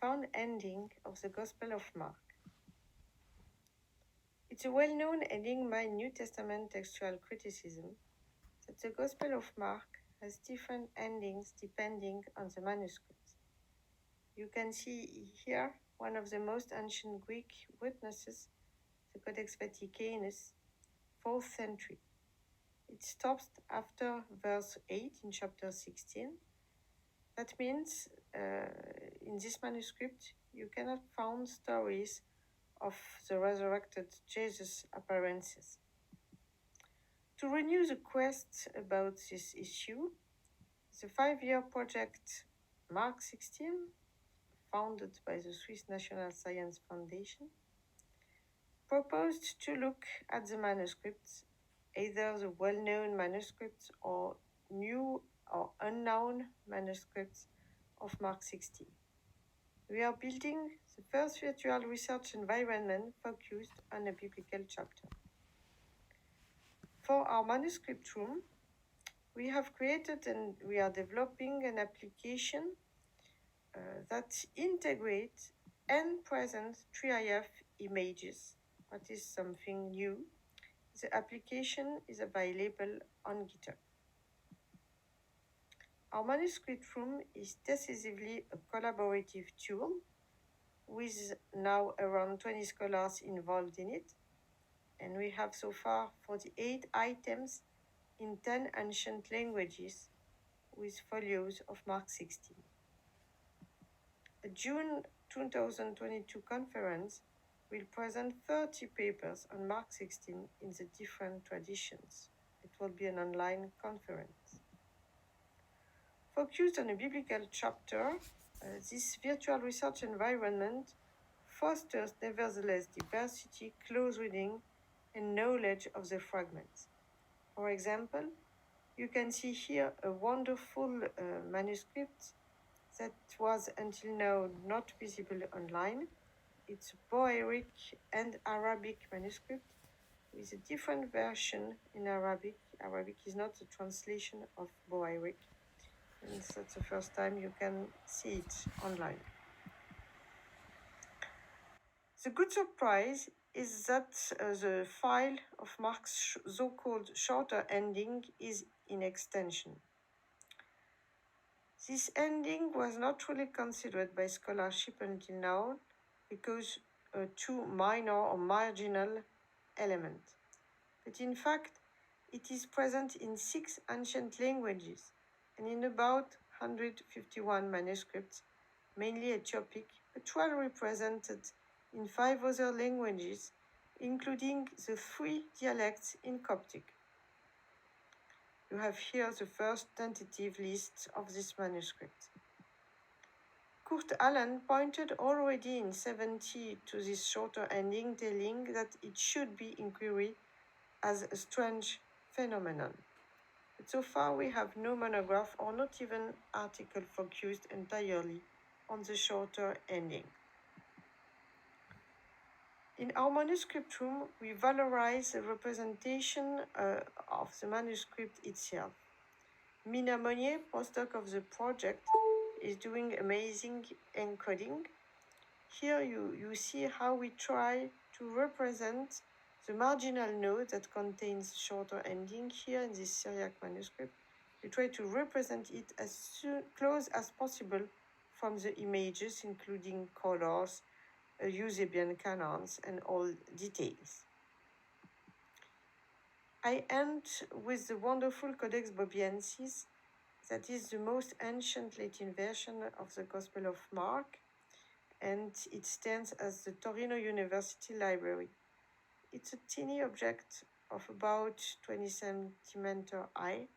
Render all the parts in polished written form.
profound ending of the Gospel of Mark. It's a well-known ending by New Testament textual criticism that the Gospel of Mark has different endings depending on the manuscript. You can see here one of the most ancient Greek witnesses, the Codex Vaticanus, 4th century. It stops after verse 8 in chapter 16. That means in this manuscript you cannot find stories of the resurrected Jesus appearances. To renew the quest about this issue, the 5-year project Mark 16, founded by the Swiss National Science Foundation, proposed to look at the manuscripts, either the well-known manuscripts or new or unknown manuscripts of Mark 16. We are building the first virtual research environment focused on a biblical chapter. For our manuscript room, we have created and we are developing an application that integrates and presents 3IF images. That is something new. The application is available on GitHub. Our manuscript room is decisively a collaborative tool with now around 20 scholars involved in it, and we have so far 48 items in 10 ancient languages with folios of Mark 16. A June 2022 conference will present 30 papers on Mark 16 in the different traditions. It will be an online conference. Focused on a biblical chapter, this virtual research environment fosters nevertheless diversity, close reading, and knowledge of the fragments. For example, you can see here a wonderful manuscript that was until now not visible online. It's a Bohairic and Arabic manuscript with a different version in Arabic. Arabic is not a translation of Bohairic, and that's the first time you can see it online. The good surprise is that the file of Mark's so-called shorter ending is in extension. This ending was not really considered by scholarship until now because too minor or marginal element. But in fact, it is present in 6 ancient languages and in about 151 manuscripts, mainly Ethiopic, but well represented in 5 other languages, including the 3 dialects in Coptic. You have here the first tentative list of this manuscript. Kurt Aland pointed already in 70 to this shorter ending, telling that it should be inquired as a strange phenomenon. But so far we have no monograph or not even article focused entirely on the shorter ending. In our manuscript room, we valorize the representation of the manuscript itself. Mina Monnier, postdoc of the project, is doing amazing encoding. Here you see how we try to represent the marginal note that contains shorter ending. Here in this Syriac manuscript, we try to represent it as close as possible from the images, including colors, Eusebian canons, and all details. I end with the wonderful Codex Bobiensis, that is the most ancient Latin version of the Gospel of Mark, and it stands as the Torino University Library. It's a teeny object of about 20 centimeter high,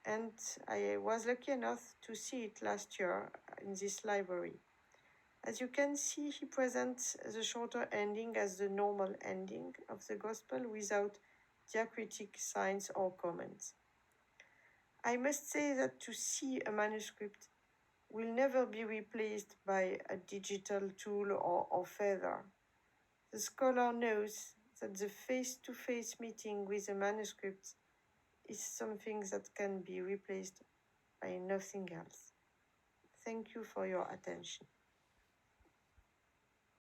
and I was lucky enough to see it last year in this library. As you can see, he presents the shorter ending as the normal ending of the Gospel without diacritic signs or comments. I must say that to see a manuscript will never be replaced by a digital tool or feather. The scholar knows that the face-to-face meeting with a manuscript is something that can be replaced by nothing else. Thank you for your attention.